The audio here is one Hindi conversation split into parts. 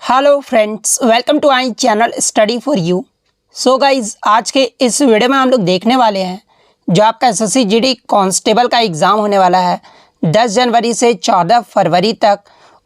Hello friends, welcome to I channel study for you. So guys, आज के इस वीडियो में हम लोग देखने वाले हैं जो आपका एसएससी जीडी कांस्टेबल का एग्ज़ाम होने वाला है 10 जनवरी से 14 फरवरी तक।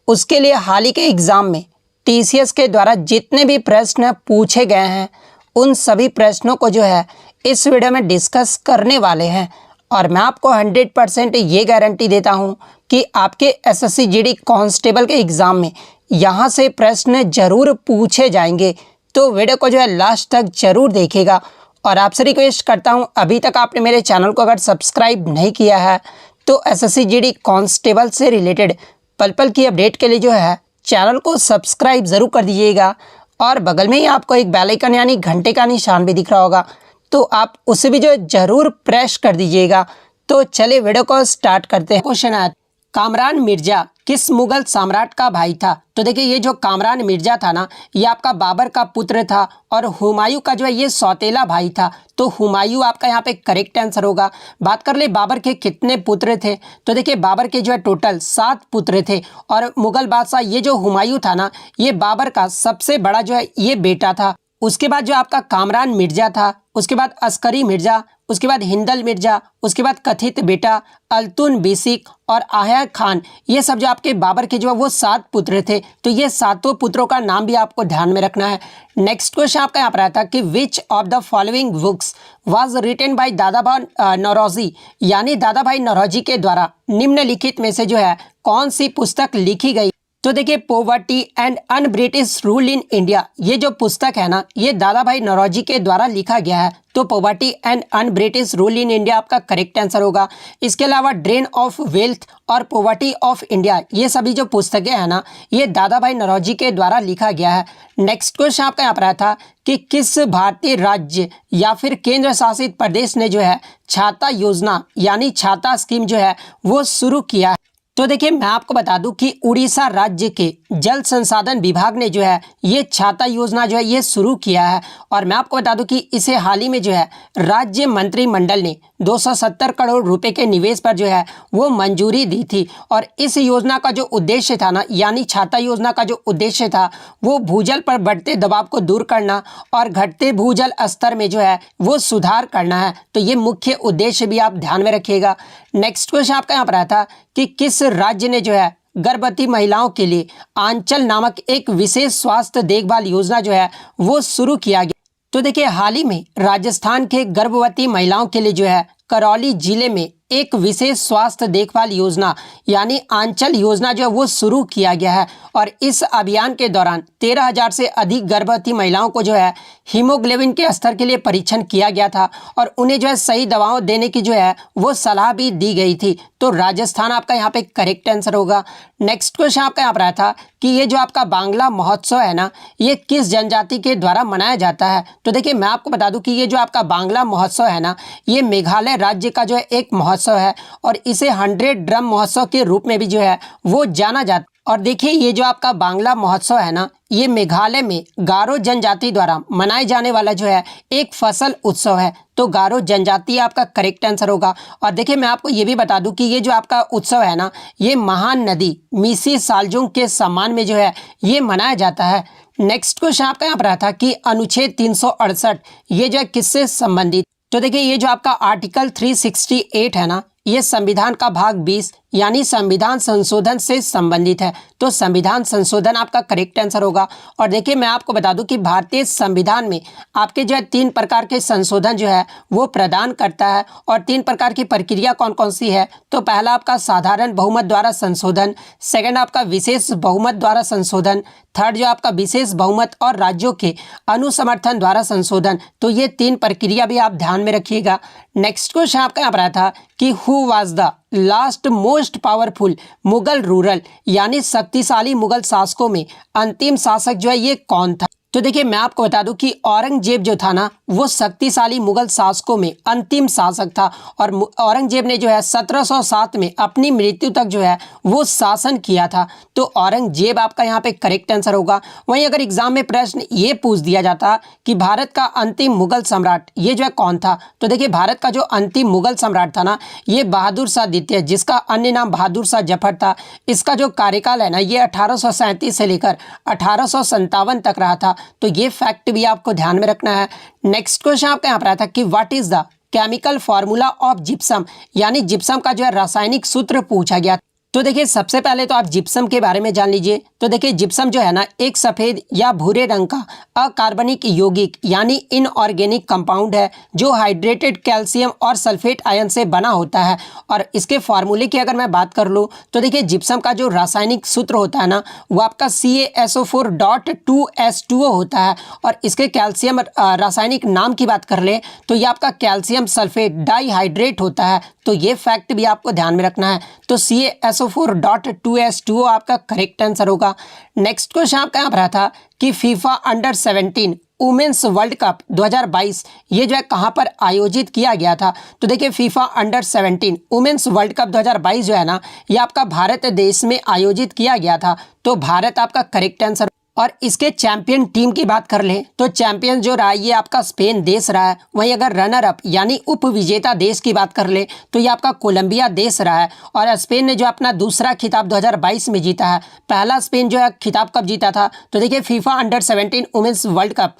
उसके लिए हाल ही के एग्ज़ाम में टीसीएस के द्वारा जितने भी प्रश्न पूछे गए हैं उन सभी प्रश्नों को जो है इस वीडियो में डिस्कस करने वाले हैं। और मैं आपको 100% ये गारंटी देता हूँ कि आपके एसएससी जीडी कांस्टेबल के एग्ज़ाम में यहाँ से प्रश्न ज़रूर पूछे जाएंगे। तो वीडियो को जो है लास्ट तक ज़रूर देखिएगा। और आपसे रिक्वेस्ट करता हूँ, अभी तक आपने मेरे चैनल को अगर सब्सक्राइब नहीं किया है तो एसएससी जीडी कांस्टेबल से रिलेटेड पल पल की अपडेट के लिए जो है चैनल को सब्सक्राइब ज़रूर कर दीजिएगा। और बगल में ही आपको एक बेल आइकन यानी घंटे का निशान भी दिख रहा होगा, तो आप उसे भी जो है ज़रूर प्रेस कर दीजिएगा। तो चलिए वीडियो को स्टार्ट करते हैं। क्वेश्चन है, कामरान मिर्जा किस मुगल सम्राट का भाई था? तो देखिए, ये जो कामरान मिर्जा था ना, ये आपका बाबर का पुत्र था और हुमायूं का जो है ये सौतेला भाई था। तो हुमायूं आपका यहाँ पे करेक्ट आंसर होगा। बात कर ले बाबर के कितने पुत्र थे, तो देखिए बाबर के जो है टोटल 7 पुत्र थे। और मुगल बादशाह ये जो हुमायूं था ना, ये बाबर का सबसे बड़ा जो है ये बेटा था। उसके बाद जो आपका कामरान मिर्जा था, उसके बाद अस्करी मिर्जा, उसके बाद हिंदल मिर्जा, उसके बाद कथित बेटा अल्तुन बिसिक और आया खान, ये सब जो आपके बाबर के जो है वो 7 पुत्र थे। तो ये 7 पुत्रों का नाम भी आपको ध्यान में रखना है। नेक्स्ट क्वेश्चन आपका यहाँ पर आता है कि which of the following books was written by Dadabhai Naoroji, यानी दादा भाई नौरोजी के द्वारा निम्नलिखित में से जो है कौन सी पुस्तक लिखी गई? तो देखिए, poverty and un British rule in India, ये जो पुस्तक है ना, ये दादा भाई नौरोजी के द्वारा लिखा गया है। तो poverty and un British rule in India आपका करेक्ट आंसर होगा। इसके अलावा ड्रेन ऑफ वेल्थ और पॉवर्टी ऑफ इंडिया, ये सभी जो पुस्तकें हैं ना, ये दादा भाई नौरोजी के द्वारा लिखा गया है। नेक्स्ट क्वेश्चन आपका यहाँ पर आया था कि किस भारतीय राज्य या फिर केंद्र शासित प्रदेश ने जो है छाता योजना यानी छाता स्कीम जो है वो शुरू किया है? तो देखिए, मैं आपको बता दूं कि उड़ीसा राज्य के जल संसाधन विभाग ने जो है ये छाता योजना जो है ये शुरू किया है। और मैं आपको बता दूं कि इसे हाल ही में जो है राज्य मंत्रिमंडल ने 270 करोड़ रुपए के निवेश पर जो है वो मंजूरी दी थी। और इस योजना का जो उद्देश्य था ना, यानी छाता योजना का जो उद्देश्य था वो भूजल पर बढ़ते दबाव को दूर करना और घटते भूजल स्तर में जो है वो सुधार करना है। तो ये मुख्य उद्देश्य भी आप ध्यान में रखिएगा। नेक्स्ट क्वेश्चन आपका यहाँ पर आया था कि किस राज्य ने जो है गर्भवती महिलाओं के लिए आंचल नामक एक विशेष स्वास्थ्य देखभाल योजना जो है वो शुरू किया गया? तो देखिए, हाल ही में राजस्थान के गर्भवती महिलाओं के लिए जो है करौली जिले में एक विशेष स्वास्थ्य देखभाल योजना यानी आंचल योजना जो है वो शुरू किया गया है। और इस अभियान के दौरान 13,000 से अधिक गर्भवती महिलाओं को जो है हीमोग्लोबिन के स्तर के लिए परीक्षण किया गया था और उन्हें जो है सही दवाओं देने की जो है वो सलाह भी दी गई थी। तो राजस्थान आपका यहाँ पे करेक्ट आंसर होगा। नेक्स्ट क्वेश्चन आपका यहाँ पर आया था कि ये जो आपका बांग्ला महोत्सव है ना, ये किस जनजाति के द्वारा मनाया जाता है? तो देखिए, मैं आपको बता दूं कि ये जो आपका बांग्ला महोत्सव है ना, ये मेघालय राज्य का जो है एक महोत्सव है और इसे 100 ड्रम महोत्सव के रूप में भी जो है वो जाना जाता है। और देखिए, ये जो आपका बांग्ला महोत्सव है ना, ये मेघालय में गारो जनजाति द्वारा मनाए जाने वाला जो है एक फसल उत्सव है। तो गारो जनजाति आपका करेक्ट आंसर होगा। और देखिए, मैं आपको ये भी बता दूं कि ये जो आपका उत्सव है ना, ये महान नदी मीसी सालजुंग के सम्मान में जो है ये मनाया जाता है। नेक्स्ट क्वेश्चन आपका यहाँ पर आया था कि अनुच्छेद 368 ये जो है किससे संबंधित? तो देखिए, ये जो आपका आर्टिकल 368 है ना, ये संविधान का भाग 20 यानी संविधान संशोधन से संबंधित है। तो संविधान संशोधन आपका करेक्ट आंसर होगा। और देखिए, मैं आपको बता दूं कि भारतीय संविधान में आपके जो है 3 प्रकार के संशोधन जो है वो प्रदान करता है। और 3 प्रकार की प्रक्रिया कौन कौन सी है? तो पहला आपका साधारण बहुमत द्वारा संशोधन, सेकंड आपका विशेष बहुमत द्वारा संशोधन, थर्ड जो आपका विशेष बहुमत और राज्यों के अनुसमर्थन द्वारा संशोधन। तो ये 3 प्रक्रिया भी आप ध्यान में रखिएगा। नेक्स्ट क्वेश्चन आपका यहाँ पर आया था कि who was the last most powerful Mughal rural यानी शक्तिशाली मुगल शासकों में अंतिम शासक जो है ये कौन था? तो देखिए मैं आपको बता दूं कि औरंगजेब जो था ना वो शक्तिशाली मुगल शासकों में अंतिम शासक था और औरंगजेब ने जो है 1707 में अपनी मृत्यु तक जो है वो शासन किया था। तो औरंगजेब आपका यहाँ पे करेक्ट आंसर होगा। वहीं अगर एग्जाम में प्रश्न ये पूछ दिया जाता कि भारत का अंतिम मुगल सम्राट ये जो है कौन था, तो देखिए भारत का जो अंतिम मुगल सम्राट था ना ये बहादुर शाह द्वितीय, जिसका अन्य नाम बहादुर शाह जफर था। इसका जो कार्यकाल है ना ये 1837 से लेकर 1857 तक रहा था। तो ये फैक्ट भी आपको ध्यान में रखना है। नेक्स्ट क्वेश्चन आपका यहाँ पर आया था कि what is the chemical formula of gypsum, यानी जिप्सम का जो है रासायनिक सूत्र पूछा गया। तो देखिए सबसे पहले तो आप जिप्सम के बारे में जान लीजिए। तो देखिए जिप्सम जो है ना एक सफ़ेद या भूरे रंग का अकार्बनिक यौगिक यानी इनऑर्गेनिक कंपाउंड है जो हाइड्रेटेड कैल्शियम और सल्फेट आयन से बना होता है। और इसके फार्मूले की अगर मैं बात कर लूँ तो देखिए जिप्सम का जो रासायनिक सूत्र होता है ना वो आपका CaSO4.2H2O होता है। और इसके कैल्शियम रासायनिक नाम की बात कर ले तो ये आपका कैल्शियम सल्फेट डाईहाइड्रेट होता है। तो ये फैक्ट भी आपको ध्यान में रखना है। तो CaSO4.2H2O आपका करेक्ट आंसर होगा। नेक्स्ट क्वेश्चन आपका यहाँ पर रहा था कि FIFA under 17 women's world cup 2022 ये जो है कहाँ पर आयोजित किया गया था। तो देखिए FIFA under 17 women's world cup 2022 जो है ना ये आपका भारत देश में आयोजित किया गया था। तो भारत आपका करेक्ट आंसर। और इसके चैंपियन टीम की बात कर लें तो चैंपियन जो रहा ये आपका स्पेन देश रहा है। वहीं अगर रनर अप यानी उप विजेता देश की बात कर ले तो ये आपका कोलंबिया देश रहा है। और स्पेन ने जो अपना दूसरा खिताब 2022 में जीता है। पहला स्पेन जो है खिताब कब जीता था, तो देखिए FIFA under 17 women's world cup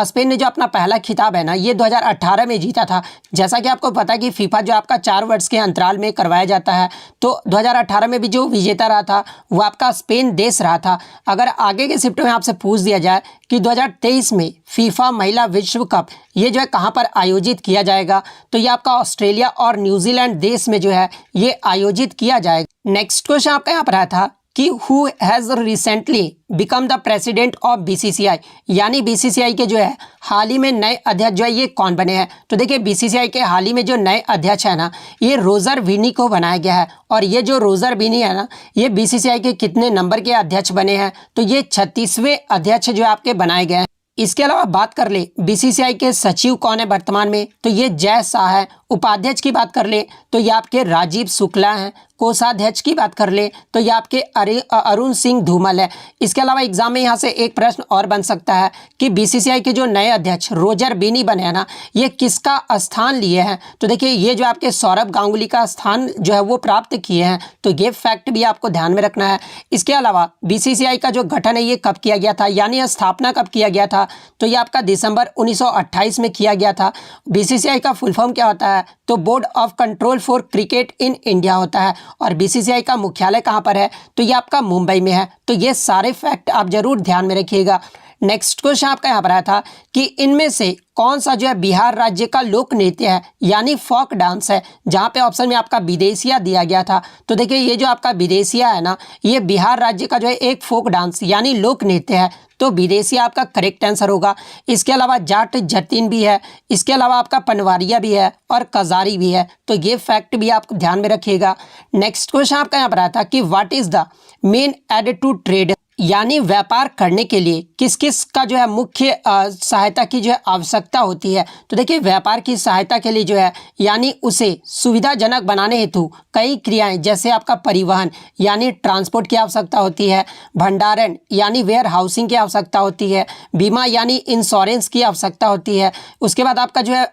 Spain ने जो अपना पहला खिताब है ना ये 2018 में जीता था। जैसा कि आपको पता है कि फीफा जो आपका 4 वर्ष के अंतराल में करवाया जाता है। तो 2018 में भी जो विजेता रहा था वो आपका स्पेन देश रहा था। अगर आगे के शिफ्ट में आपसे पूछ दिया जाए कि 2023 में फीफा महिला विश्व कप ये जो है कहाँ पर आयोजित किया जाएगा, तो ये आपका ऑस्ट्रेलिया और न्यूजीलैंड देश में जो है ये आयोजित किया जाएगा। नेक्स्ट क्वेश्चन आपका यहाँ पर आया था कि who has recently become the president of BCCI, यानी BCCI के जो है हाल ही में नए अध्यक्ष जो है ये कौन बने हैं। तो देखिए BCCI के हाल ही में जो नए अध्यक्ष है ना ये रोजर विनी को बनाया गया है। और ये जो रोजर विनी है ना ये BCCI के कितने नंबर के अध्यक्ष बने हैं, तो ये 36वें अध्यक्ष जो आपके बनाए गए हैं। इसके अलावा बात कर ले BCCI के सचिव कौन है वर्तमान में, तो ये जय शाह है। उपाध्यक्ष की बात कर ले तो ये आपके राजीव शुक्ला हैं। कोषाध्यक्ष की बात कर ले तो ये आपके अरुण सिंह धूमल है। इसके अलावा एग्जाम में यहाँ से एक प्रश्न और बन सकता है कि BCCI के जो नए अध्यक्ष रोजर बिनी बने हैं ना ये किसका स्थान लिए हैं। तो देखिए ये जो आपके सौरभ गांगुली का स्थान जो है वो प्राप्त किए हैं। तो ये फैक्ट भी आपको ध्यान में रखना है। इसके अलावा BCCI का जो गठन है ये कब किया गया था, यानी स्थापना कब किया गया था, तो ये आपका दिसंबर 1928 में किया गया था। BCCI का फुल फॉर्म क्या होता है, तो board of control for cricket in India होता है। और BCCI का मुख्यालय कहाँ पर है, तो ये आपका मुंबई में है। तो ये सारे फैक्ट आप जरूर ध्यान में रखिएगा। नेक्स्ट क्वेश्चन आपका यहाँ पर आया था कि इनमें से कौन सा जो है बिहार राज्य का लोक नृत्य है यानी फोक डांस है, जहाँ पे ऑप्शन में आपका विदेशिया दिया गया था। तो देखिए ये जो आपका विदेशिया है ना ये बिहार राज्य का जो है एक फोक डांस यानी लोक नृत्य है। तो विदेशिया आपका करेक्ट आंसर होगा। इसके अलावा जाट जतीन भी है, इसके अलावा आपका पनवारिया भी है और कजारी भी है। तो ये फैक्ट भी आप ध्यान में रखिएगा। नेक्स्ट क्वेश्चन आपका यहाँ पर आया था कि what is the main aid to trade, यानी व्यापार करने के लिए किस किस का जो है मुख्य सहायता की जो है आवश्यकता होती है। तो देखिए व्यापार की सहायता के लिए जो है यानी उसे सुविधाजनक बनाने हेतु कई क्रियाएं जैसे आपका परिवहन यानी ट्रांसपोर्ट की आवश्यकता होती है, भंडारण यानी वेयर हाउसिंग की आवश्यकता होती है, बीमा यानी इंश्योरेंस की आवश्यकता होती है। उसके बाद आपका जो है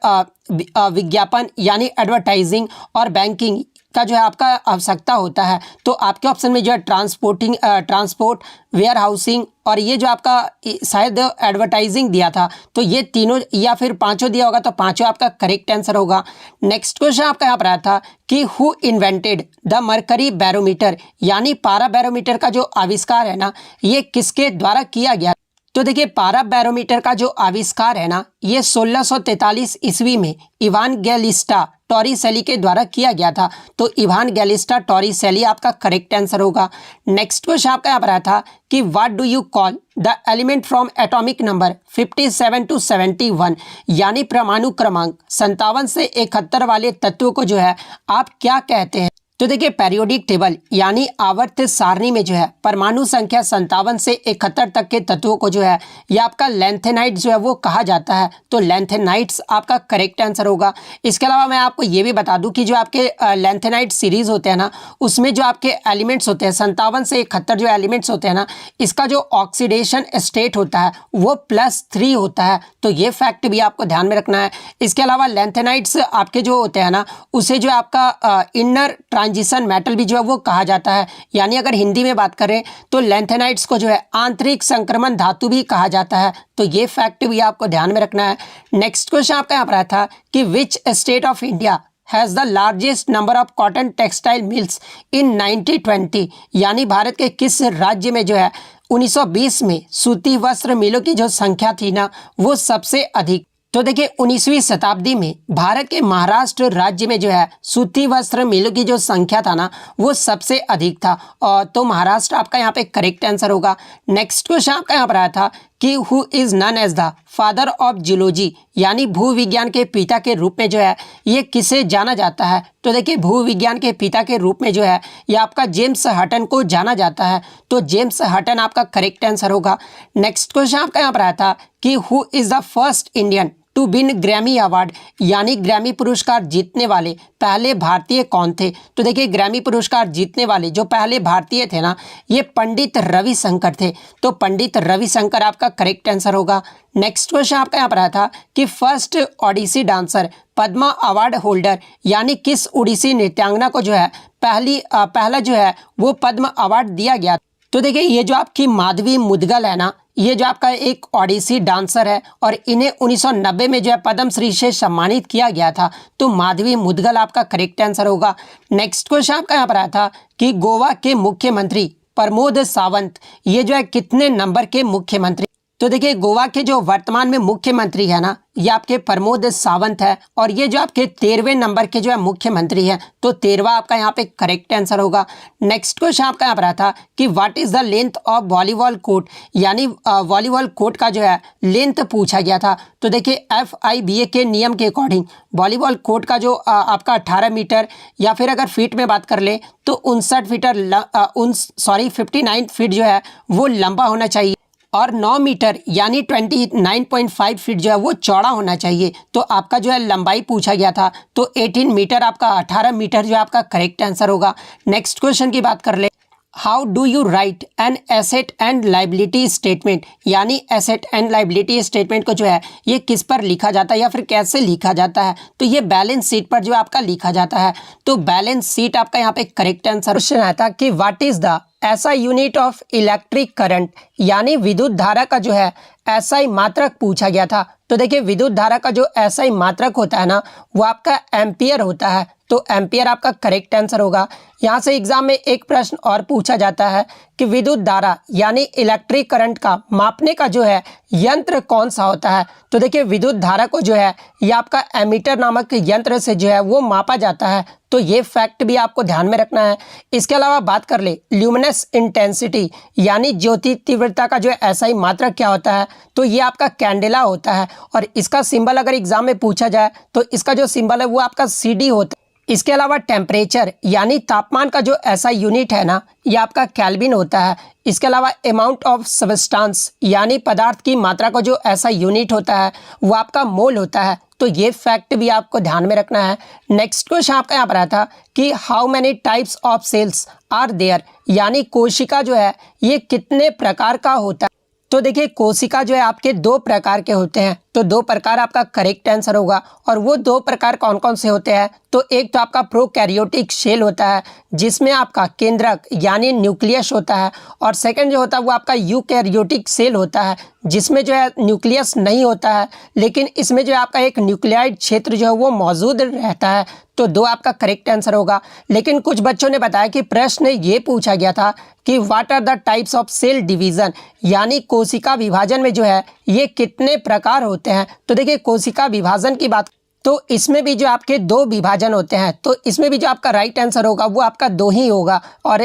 विज्ञापन यानी एडवर्टाइजिंग और बैंकिंग का जो है आपका आवश्यकता होता है। तो आपके ऑप्शन में जो है ट्रांसपोर्ट, वेयर हाउसिंग और ये जो आपका शायद एडवर्टाइजिंग दिया था, तो ये तीनों या फिर पांचों दिया होगा, तो पांचों आपका करेक्ट आंसर होगा। नेक्स्ट क्वेश्चन आपका यहाँ पर आया था कि who invented the mercury barometer, यानी पारा बैरोमीटर का जो आविष्कार है ना ये किसके द्वारा किया गया। तो देखिए पारा बैरोमीटर का जो आविष्कार है ना ये 1643 ईस्वी में इवान गैलिस्टा टॉरिसेली के द्वारा किया गया था। तो इवान गैलिस्टा टॉरिसेली आपका करेक्ट आंसर होगा। नेक्स्ट क्वेश्चन आपका यहाँ पर आया था कि what do you call the element from atomic number 57 to 71, यानी परमाणु क्रमांक 57 से 71 वाले तत्व को जो है आप क्या कहते हैं। तो देखिए पेरियोडिक टेबल यानी आवर्त सारणी में जो है परमाणु संख्या 57 से 71 तक के तत्वों को जो है ये आपका लैंथेनाइट जो है वो कहा जाता है। तो लैंथेनाइट्स आपका करेक्ट आंसर होगा। इसके अलावा मैं आपको ये भी बता दूं कि जो आपके लैंथेनाइट सीरीज होते हैं ना, उसमें जो आपके एलिमेंट्स होते हैं 57 से 71 जो एलिमेंट्स होते हैं ना, इसका जो ऑक्सीडेशन स्टेट होता है वो +3 होता है। तो ये फैक्ट भी आपको ध्यान में रखना है। इसके अलावा लैंथेनाइट्स आपके जो होते हैं ना, उसे जो आपका इनर ट्रांजिशन मेटल भी जो है वो कहा जाता है। यानी अगर हिंदी में बात करें तो लैंथेनाइट्स को जो है आंतरिक संक्रमण धातु भी कहा जाता है। तो ये फैक्ट भी आपको ध्यान में रखना है। नेक्स्ट क्वेश्चन आपका यहाँ पर आया था कि which state of India has the largest number of cotton textile mills in 1920, यानी भारत के किस राज्य में जो है 1920 में सूती वस्त्र मिलों की जो संख्या थी ना वो सबसे अधिक। तो देखिए 19वीं शताब्दी में भारत के महाराष्ट्र राज्य में जो है सूती वस्त्र मिलों की जो संख्या था ना वो सबसे अधिक था। और तो महाराष्ट्र आपका यहाँ पे करेक्ट आंसर होगा। नेक्स्ट क्वेश्चन आपका यहाँ पर आया था कि who is known as the father of geology, यानी भूविज्ञान के पिता के रूप में जो है ये किसे जाना जाता है। तो देखिए भूविज्ञान के पिता के रूप में जो है ये आपका जेम्स हटन को जाना जाता है। तो जेम्स हटन आपका करेक्ट आंसर होगा। नेक्स्ट क्वेश्चन आपका यहाँ पर आया था कि who is the first Indian to win Grammy award, यानी ग्रैमी पुरस्कार जीतने वाले पहले भारतीय कौन थे। तो देखिए ग्रैमी पुरस्कार जीतने वाले जो पहले भारतीय थे ना ये पंडित रविशंकर थे। तो पंडित रविशंकर आपका करेक्ट आंसर होगा। नेक्स्ट क्वेश्चन आपका यहाँ पर आया था कि first Odissi dancer Padma award holder, यानी किस ओडिसी नृत्यांगना को जो है पहला जो है वो पद्म अवार्ड दिया गया। तो देखिए ये जो आपकी माधवी मुदगल है ना, ये जो आपका एक ओडिसी डांसर है और इन्हें 1990 में जो है पद्मश्री से सम्मानित किया गया था। तो माधवी मुदगल आपका करेक्ट आंसर होगा। नेक्स्ट क्वेश्चन आपका यहाँ पर आया था कि गोवा के मुख्यमंत्री प्रमोद सावंत ये जो है कितने नंबर के मुख्यमंत्री। तो देखिए गोवा के जो वर्तमान में मुख्यमंत्री है ना ये आपके प्रमोद सावंत है और ये जो आपके 13वें नंबर के जो है मुख्यमंत्री हैं। तो 13वां आपका यहाँ पे करेक्ट आंसर होगा। नेक्स्ट क्वेश्चन आपका यहाँ पर आया था कि what is the length of volleyball court, यानी वॉलीबॉल कोर्ट का जो है लेंथ पूछा गया था। तो देखिए FIBA के नियम के अकॉर्डिंग वॉलीबॉल कोर्ट का जो आपका 18 मीटर या फिर अगर फीट में बात कर ले तो 59 फीट जो है वो लंबा होना चाहिए और 9 मीटर यानी 29.5 फीट जो है वो चौड़ा होना चाहिए। तो आपका जो है लंबाई पूछा गया था। तो 18 मीटर आपका 18 मीटर जो है आपका करेक्ट आंसर होगा। नेक्स्ट क्वेश्चन की बात कर ले, how do you right an asset and liability statement, यानी एसेट एंड लाइबिलिटी स्टेटमेंट को जो है ये किस पर लिखा जाता है या फिर कैसे लिखा जाता है। तो ये बैलेंस शीट पर जो आपका लिखा जाता है। तो बैलेंस शीट आपका यहाँ पे करेक्ट आंसर क्वेश्चन आया था कि व्हाट इज द ऐसा यूनिट ऑफ इलेक्ट्रिक करंट, यानी विद्युत धारा का जो है SI मात्रक पूछा गया था। तो देखिए विद्युत धारा का जो SI मात्रक होता है ना वो आपका एम्पियर होता है। तो एम्पियर आपका करेक्ट आंसर होगा। यहाँ से एग्जाम में एक प्रश्न और पूछा जाता है कि विद्युत धारा यानी इलेक्ट्रिक करंट का मापने का जो है यंत्र कौन सा होता है। तो देखिए विद्युत धारा को जो है ये आपका एमीटर नामक यंत्र से जो है वो मापा जाता है। तो ये फैक्ट भी आपको ध्यान में रखना है। इसके अलावा बात कर ले ल्यूमिनस इंटेंसिटी, यानी ज्योति तीव्रता का जो SI मात्रक क्या होता है। तो ये आपका कैंडेला होता है और इसका सिंबल अगर एग्जाम में पूछा जाए तो इसका जो सिंबल है वो आपका CD होता है। इसके अलावा टेम्परेचर यानी तापमान का जो SI यूनिट है ना ये आपका केल्विन होता है। इसके अलावा अमाउंट ऑफ सब्सटेंस यानी पदार्थ की मात्रा का जो SI यूनिट होता है वो आपका मोल होता है। तो ये फैक्ट भी आपको ध्यान में रखना है। नेक्स्ट क्वेश्चन आपका यहाँ पर आया था कि how many types of cells are there, यानी कोशिका जो है ये कितने प्रकार का होता है। तो देखिए कोशिका जो है आपके 2 प्रकार के होते हैं। तो 2 प्रकार आपका करेक्ट आंसर होगा। और वो 2 प्रकार कौन कौन से होते हैं। तो एक तो आपका प्रोकैरियोटिक सेल होता है जिसमें आपका केंद्रक यानी न्यूक्लियस होता है और सेकंड जो होता है वो आपका यूकैरियोटिक सेल होता है जिसमें जो है न्यूक्लियस नहीं होता है लेकिन इसमें जो है आपका एक न्यूक्लियाइड क्षेत्र जो है वो मौजूद रहता है। तो 2 आपका करेक्ट आंसर होगा। लेकिन कुछ बच्चों ने बताया कि प्रश्न ये पूछा गया था कि what are the types of cell division, यानी कोशिका विभाजन में जो है ये कितने प्रकार होते हैं। तो देखिए कोशिका विभाजन की बात तो इसमें भी जो आपके दो विभाजन होते हैं, तो इसमें भी जो आपका राइट आंसर होगा वो आपका दो ही होगा। और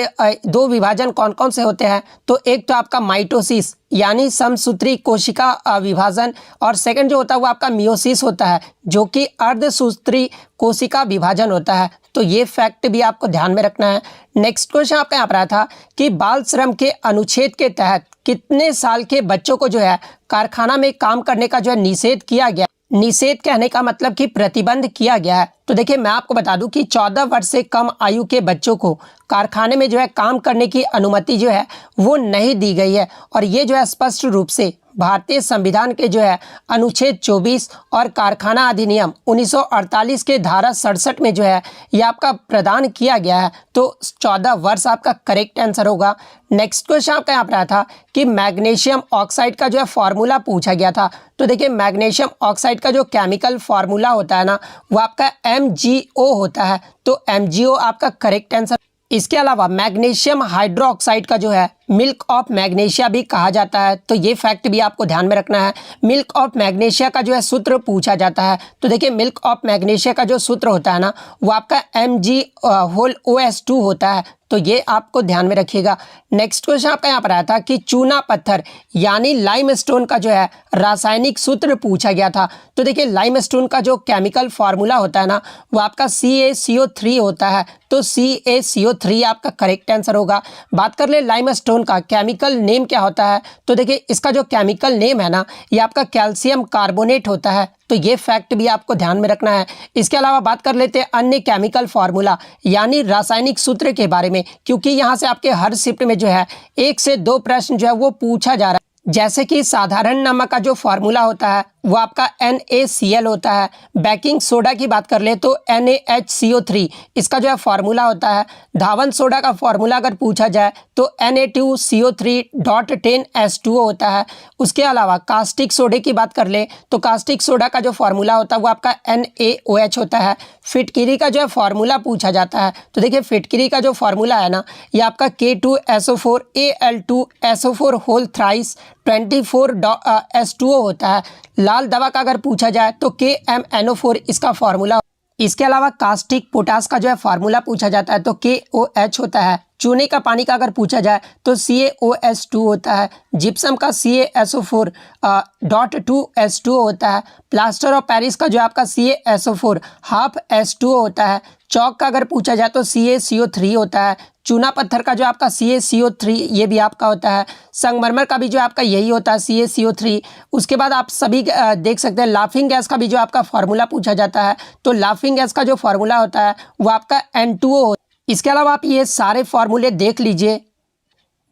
दो विभाजन कौन कौन से होते हैं, तो एक तो आपका माइटोसिस यानी समसूत्री कोशिका विभाजन, और सेकंड जो होता है वो आपका मियोसिस होता है जो कि अर्धसूत्री कोशिका विभाजन होता है। तो ये फैक्ट भी आपको ध्यान में रखना है। नेक्स्ट क्वेश्चन आपका यहाँ पर आया था कि बाल श्रम के अनुच्छेद के तहत कितने साल के बच्चों को जो है कारखाना में काम करने का जो है निषेध किया गया। निषेध कहने का मतलब कि प्रतिबंध किया गया है। तो देखिए मैं आपको बता दूं कि 14 वर्ष से कम आयु के बच्चों को कारखाने में जो है काम करने की अनुमति जो है वो नहीं दी गई है। और ये जो है स्पष्ट रूप से भारतीय संविधान के जो है अनुच्छेद 24 और कारखाना अधिनियम 1948 के धारा 67 में जो है ये आपका प्रदान किया गया है। तो 14 वर्ष आपका करेक्ट आंसर होगा। नेक्स्ट क्वेश्चन आपका यहाँ पर आया था कि मैग्नीशियम ऑक्साइड का जो है फॉर्मूला पूछा गया था। तो देखिए मैग्नीशियम ऑक्साइड का जो केमिकल फॉर्मूला होता है ना वो आपका MgO होता है। तो MgO आपका करेक्ट आंसर। इसके अलावा मैग्नीशियम हाइड्रोक्साइड का जो है मिल्क ऑफ मैग्नीशिया भी कहा जाता है। तो ये फैक्ट भी आपको ध्यान में रखना है। मिल्क ऑफ मैग्नीशिया का जो है सूत्र पूछा जाता है। तो देखिए मिल्क ऑफ मैग्नीशिया का जो सूत्र होता है ना वो आपका MgOH2 होता है। तो ये आपको ध्यान में रखिएगा। नेक्स्ट क्वेश्चन आपका यहाँ पर आया था कि चूना पत्थर यानी लाइमस्टोन का जो है रासायनिक सूत्र पूछा गया था। तो देखिए लाइमस्टोन का जो केमिकल फार्मूला होता है ना वो आपका CaCO3 होता है। तो CaCO3 आपका करेक्ट आंसर होगा। बात कर ले लाइमस्टोन का केमिकल नेम क्या होता है। तो देखिए इसका जो केमिकल नेम है ना ये आपका कैल्शियम कार्बोनेट होता है। तो ये फैक्ट भी आपको ध्यान में रखना है। इसके अलावा बात कर लेते हैं अन्य केमिकल फार्मूला यानी रासायनिक सूत्र के बारे में, क्योंकि यहाँ से आपके हर शिफ्ट में जो है 1 से 2 प्रश्न जो है वो पूछा जा रहा है। जैसे कि साधारण नमक का जो फार्मूला होता है वो आपका NaCl होता है। बेकिंग सोडा की बात कर ले तो NaHCO3 इसका जो है फार्मूला होता है। धावन सोडा का फार्मूला अगर पूछा जाए तो Na2CO3.10H2O होता है। उसके अलावा कास्टिक सोडे की बात कर ले तो कास्टिक सोडा का जो फार्मूला होता है वो आपका NaOH होता है। फिटकिरी का जो है फार्मूला पूछा जाता है। तो देखिए फिटकिरी का जो फार्मूला है ना ये आपका K2SO4Al2SO4 होल थ्राइस 24H2O होता है। लाल दवा का अगर पूछा जाए तो KMNO4 इसका फार्मूला। इसके अलावा कास्टिक पोटास का जो है फार्मूला पूछा जाता है तो KOH होता है। चूने का पानी का अगर पूछा जाए तो CaOH2 होता है। जिप्सम का CaSO4.2H2O होता है। प्लास्टर ऑफ पेरिस का जो आपका CaSO4 हाफ H2O होता है। चौक का अगर पूछा जाए तो CaCO3 होता है। चूना पत्थर का जो आपका CaCO3 ये भी आपका होता है। संगमरमर का भी जो आपका यही होता है CaCO3। उसके बाद आप सभी देख सकते हैं लाफिंग गैस का भी जो आपका फार्मूला पूछा जाता है तो लाफिंग गैस का जो फार्मूला होता है वो आपका N2O होता है। इसके अलावा आप ये सारे फार्मूले देख लीजिए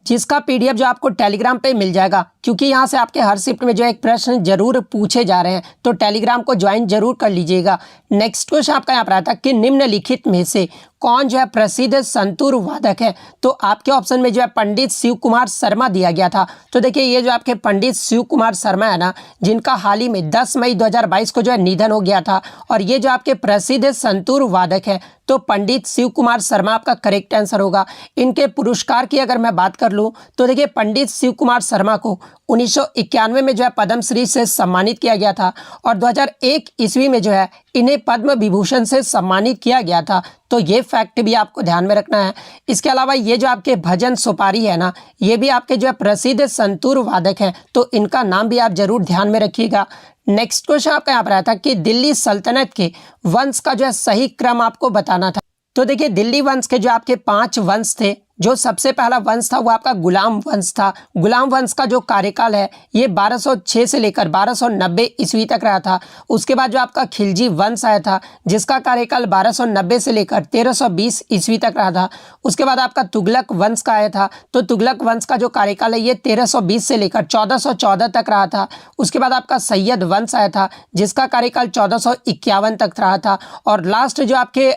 जिसका PDF जो आपको टेलीग्राम पे मिल जाएगा, क्योंकि यहाँ से आपके हर शिफ्ट में जो एक प्रश्न जरूर पूछे जा रहे हैं। तो टेलीग्राम को ज्वाइन जरूर कर लीजिएगा। नेक्स्ट क्वेश्चन आपका यहाँ पर आता है कि निम्नलिखित में से कौन जो है प्रसिद्ध संतूर वादक है। तो आपके ऑप्शन में जो है पंडित शिव कुमार शर्मा दिया गया था। तो देखिए ये जो आपके पंडित शिव कुमार शर्मा है ना जिनका हाल ही में 10 मई 2022 को जो है निधन हो गया था, और ये जो आपके प्रसिद्ध संतूर वादक है तो पंडित शिव कुमार शर्मा आपका करेक्ट आंसर होगा। इनके पुरस्कार की अगर मैं बात कर लूँ तो देखिए पंडित शिव कुमार शर्मा को 1991 में जो है पद्मश्री से सम्मानित किया गया था, और 2001 ईस्वी में जो है इन्हें पद्म विभूषण से सम्मानित किया गया था। तो ये फैक्ट भी आपको ध्यान में रखना है। इसके अलावा ये जो आपके भजन सुपारी है ना ये भी आपके जो है प्रसिद्ध संतूर वादक हैं, तो इनका नाम भी आप जरूर ध्यान में रखिएगा। नेक्स्ट क्वेश्चन आपका यहाँ पर आया था कि दिल्ली सल्तनत के वंश का जो है सही क्रम आपको बताना था। तो देखिए दिल्ली वंश के जो आपके 5 वंश थे, जो सबसे पहला वंश था वो आपका गुलाम वंश था। गुलाम वंश का जो कार्यकाल है ये 1206 से लेकर 1290 ईस्वी तक रहा था। उसके बाद जो आपका खिलजी वंश आया था जिसका कार्यकाल 1290 से लेकर 1320 ईस्वी तक रहा था। उसके बाद आपका तुगलक वंश का आया था, तो तुगलक वंश का जो कार्यकाल है ये 1320 से लेकर 1414 तक रहा था। उसके बाद आपका सैयद वंश आया था जिसका कार्यकाल 1451 तक रहा था। और लास्ट जो आपके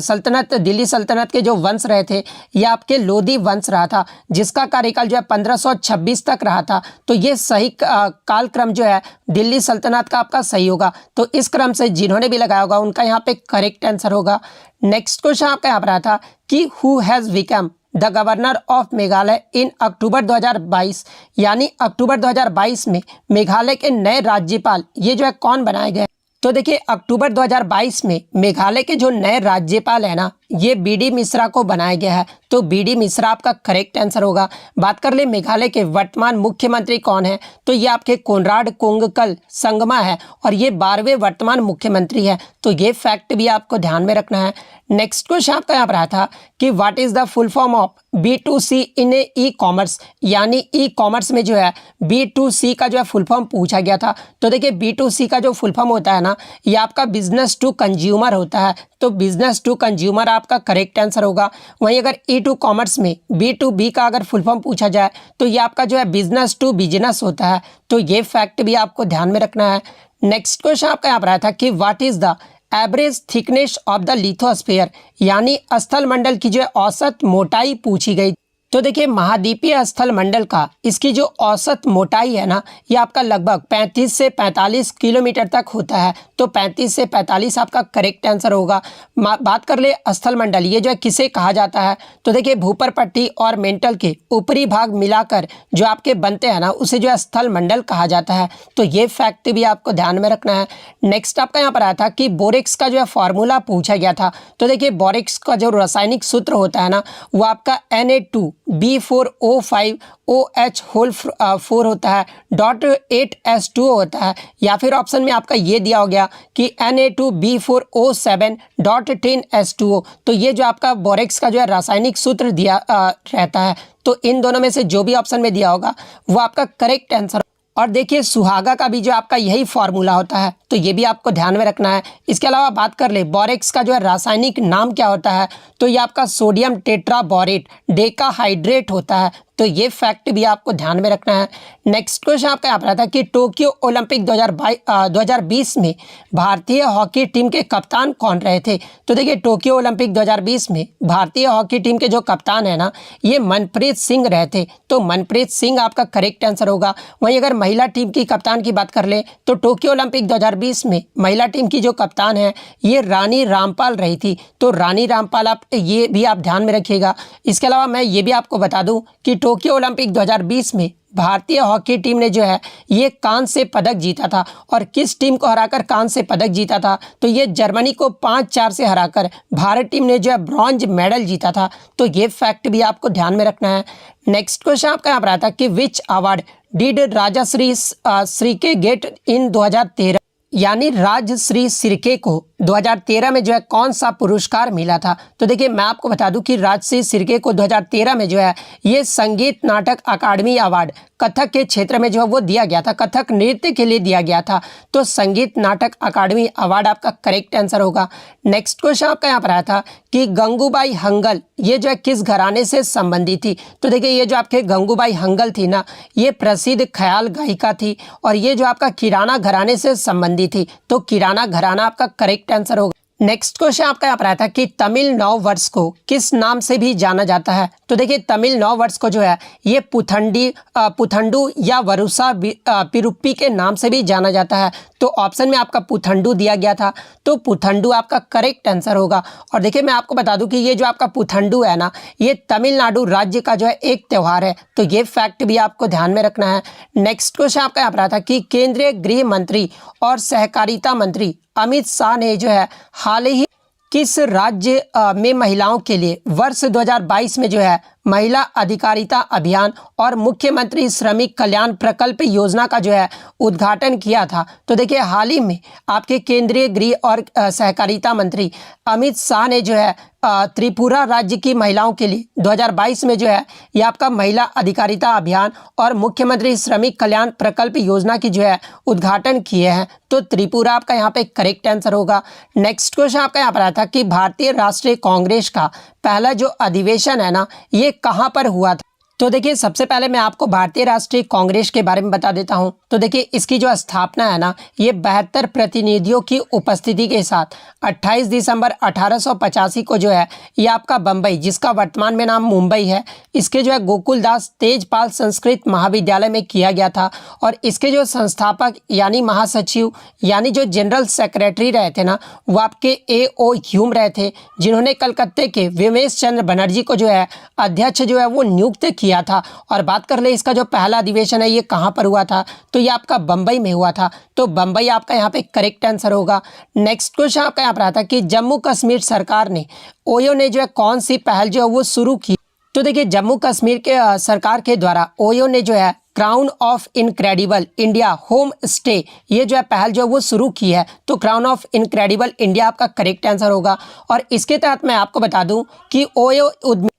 सल्तनत दिल्ली सल्तनत के जो वंश रहे थे ये आपके लोधी वंश रहा था जिसका कार्यकाल जो है 1526 तक रहा था। तो ये सही कालक्रम जो है दिल्ली सल्तनत का आपका सही होगा। तो इस क्रम से जिन्होंने भी लगाया होगा उनका यहाँ पे करेक्ट आंसर होगा। नेक्स्ट क्वेश्चन आपका यहाँ पर आया था कि who has become the governor of Meghalaya in October 2022, यानी अक्टूबर 2022 में मेघालय के नए राज्यपाल ये जो है कौन बनाए गए। तो देखिए अक्टूबर 2022 में मेघालय के जो नए राज्यपाल है ना, ये बीडी मिश्रा को बनाया गया है। तो बीडी मिश्रा आपका करेक्ट आंसर होगा। बात कर ले मेघालय के वर्तमान मुख्यमंत्री कौन है, तो ये आपके कोनराड कोंगकल संगमा है और ये 12वें वर्तमान मुख्यमंत्री है। तो ये फैक्ट भी आपको ध्यान में रखना है। नेक्स्ट क्वेश्चन आपका यहाँ पर आया था कि what is the full form of B2C in e commerce, यानी ई कॉमर्स में जो है B2C का जो है फुल फॉर्म पूछा गया था। तो देखिए B2C का जो फुल फॉर्म होता है ना, ये आपका बिजनेस टू कंज्यूमर होता है। तो बिजनेस टू कंज्यूमर आपका करेक्ट आंसर होगा। वहीं अगर E2 कॉमर्स में B2B का अगर फुल फॉर्म पूछा जाए तो ये आपका जो है बिजनेस टू बिजनेस होता है। तो ये फैक्ट भी आपको ध्यान में रखना है। नेक्स्ट क्वेश्चन आपका यहाँ पर आया था कि what is the average thickness of the lithosphere, यानी स्थल मंडल की जो है औसत मोटाई पूछी गई। तो देखिए महाद्वीपीय स्थल मंडल का इसकी जो औसत मोटाई है ना, ये आपका लगभग 35 से 45 किलोमीटर तक होता है। तो 35 से 45 आपका करेक्ट आंसर होगा। बात कर ले स्थल मंडल, ये जो है किसे कहा जाता है, तो देखिए भूपर पट्टी और मेंटल के ऊपरी भाग मिलाकर जो आपके बनते हैं ना, उसे जो है स्थल मंडल कहा जाता है। तो ये फैक्ट भी आपको ध्यान में रखना है। नेक्स्ट आपका यहाँ पर आया था कि बोरेक्स का जो है फॉर्मूला पूछा गया था। तो देखिए बोरेक्स का जो रासायनिक सूत्र होता है ना, वो आपका Na2B4O5OH होल 4 होता है, .8S2O होता है, या फिर ऑप्शन में आपका ये दिया हो गया कि Na2B4O7.10S2O। तो ये जो आपका बोरेक्स का जो है रासायनिक सूत्र दिया रहता है। तो इन दोनों में से जो भी ऑप्शन में दिया होगा वो आपका करेक्ट आंसर। और देखिए सुहागा का भी जो आपका यही फॉर्मूला होता है। तो ये भी आपको ध्यान में रखना है। इसके अलावा बात कर ले बोरेक्स का जो है रासायनिक नाम क्या होता है, तो ये आपका सोडियम टेट्राबोरेट डेकाहाइड्रेट होता है। तो ये फैक्ट भी आपको ध्यान में रखना है। नेक्स्ट क्वेश्चन आपका यहाँ पर आता है कि टोक्यो ओलंपिक 2020 में भारतीय हॉकी टीम के कप्तान कौन रहे थे। तो देखिए टोक्यो ओलंपिक 2020 में भारतीय हॉकी टीम के जो कप्तान है ना, ये मनप्रीत सिंह रहे थे। तो मनप्रीत सिंह आपका करेक्ट आंसर होगा। वहीं अगर महिला टीम की कप्तान की बात कर ले तो टोक्यो ओलंपिक 2020 में महिला टीम की जो कप्तान है ये रानी रामपाल रही थी। तो रानी रामपाल आप ये भी आप ध्यान में रखिएगा। इसके अलावा मैं ये भी आपको बता दूं कि टोक्यो ओलंपिक 2020 में भारतीय हॉकी टीम ने जो है ये कांस्य पदक जीता था। और किस टीम को हराकर कांस्य पदक जीता था, तो ये जर्मनी को 5-4 से हराकर भारत टीम ने जो है ब्रॉन्ज मेडल जीता था। तो ये फैक्ट भी आपको ध्यान में रखना है। नेक्स्ट क्वेश्चन आपका यहाँ पर आता है कि which award did Rajshri Sirke get in 2013, यानी राजश्री सिर्के को 2013 में जो है कौन सा पुरस्कार मिला था। तो देखिए मैं आपको बता दूं कि राजश्री सिर्के को 2013 में जो है ये संगीत नाटक अकादमी अवार्ड कथक के क्षेत्र में जो है वो दिया गया था, कथक नृत्य के लिए दिया गया था। तो संगीत नाटक अकादमी अवार्ड आपका करेक्ट आंसर होगा। नेक्स्ट क्वेश्चन आपका यहाँ पर आया था कि गंगूबाई हंगल ये जो है किस घराने से संबंधित थी। तो देखिए ये जो आपके गंगूबाई हंगल थी ना, ये प्रसिद्ध ख्याल गायिका थी और ये जो आपका किराना घराने से संबंधित थी। तो किराना घराना आपका करेक्ट आंसर होगा। नेक्स्ट क्वेश्चन आपका यहाँ पर आया था कि तमिल नव वर्ष को किस नाम से भी जाना जाता है। तो देखिए तमिल नव वर्ष को जो है ये पुथंडू या वरुसा पिरुप्पी के नाम से भी जाना जाता है। तो ऑप्शन में आपका पुथंडू दिया गया था, तो पुथंडू आपका करेक्ट आंसर होगा। और देखिए मैं आपको बता दूं कि ये जो आपका पुथंडू है ना, ये तमिलनाडु राज्य का जो है एक त्यौहार है। तो ये फैक्ट भी आपको ध्यान में रखना है। नेक्स्ट क्वेश्चन आपका यहाँ पर आया था कि केंद्रीय गृह मंत्री और सहकारिता मंत्री अमित शाह ने जो है हाल ही किस राज्य में महिलाओं के लिए वर्ष 2022 में जो है महिला अधिकारिता अभियान और मुख्यमंत्री श्रमिक कल्याण प्रकल्प योजना का जो है उद्घाटन किया था। तो देखिए हाल ही में आपके केंद्रीय गृह और सहकारिता मंत्री अमित शाह ने जो है त्रिपुरा राज्य की महिलाओं के लिए 2022 में जो है ये आपका महिला अधिकारिता अभियान और मुख्यमंत्री श्रमिक कल्याण प्रकल्प योजना की जो है उद्घाटन किए हैं। तो त्रिपुरा आपका यहाँ पे करेक्ट आंसर होगा। नेक्स्ट क्वेश्चन आपका यहाँ पर आया था कि भारतीय राष्ट्रीय कांग्रेस का पहला जो अधिवेशन है ना, ये कहाँ पर हुआ था। तो देखिए सबसे पहले मैं आपको भारतीय राष्ट्रीय कांग्रेस के बारे में बता देता हूं। तो देखिए इसकी जो स्थापना है ना, ये 72 प्रतिनिधियों की उपस्थिति के साथ 28 दिसंबर 1885 को जो है ये आपका बम्बई, जिसका वर्तमान में नाम मुंबई है, इसके जो है गोकुलदास तेजपाल संस्कृत महाविद्यालय में किया गया था। और इसके जो संस्थापक यानी महासचिव यानी जो जनरल सेक्रेटरी रहे थे ना, वो आपके A.O. ह्यूम रहे थे, जिन्होंने कलकत्ते के विमेश चंद्र बनर्जी को जो है अध्यक्ष जो है वो नियुक्त किया किया था। और बात कर ले इसका जो पहला अधिवेशन है ये कहाँ पर हुआ था, तो ये आपका बम्बई में हुआ था। तो बम्बई आपका यहाँ पे करेक्ट आंसर होगा। नेक्स्ट क्वेश्चन आपका यहाँ पर आता है कि जम्मू कश्मीर सरकार ने ओयो ने जो है कौन सी पहल जो है वो शुरू की। तो देखिए जम्मू कश्मीर के सरकार के द्वारा ओयो ने जो है crown of incredible India home stay ये जो है पहल जो है वो शुरू की है। तो क्राउन ऑफ इनक्रेडिबल इंडिया आपका करेक्ट आंसर होगा। और इसके तहत मैं आपको बता दूं कि ओयो उद्यमी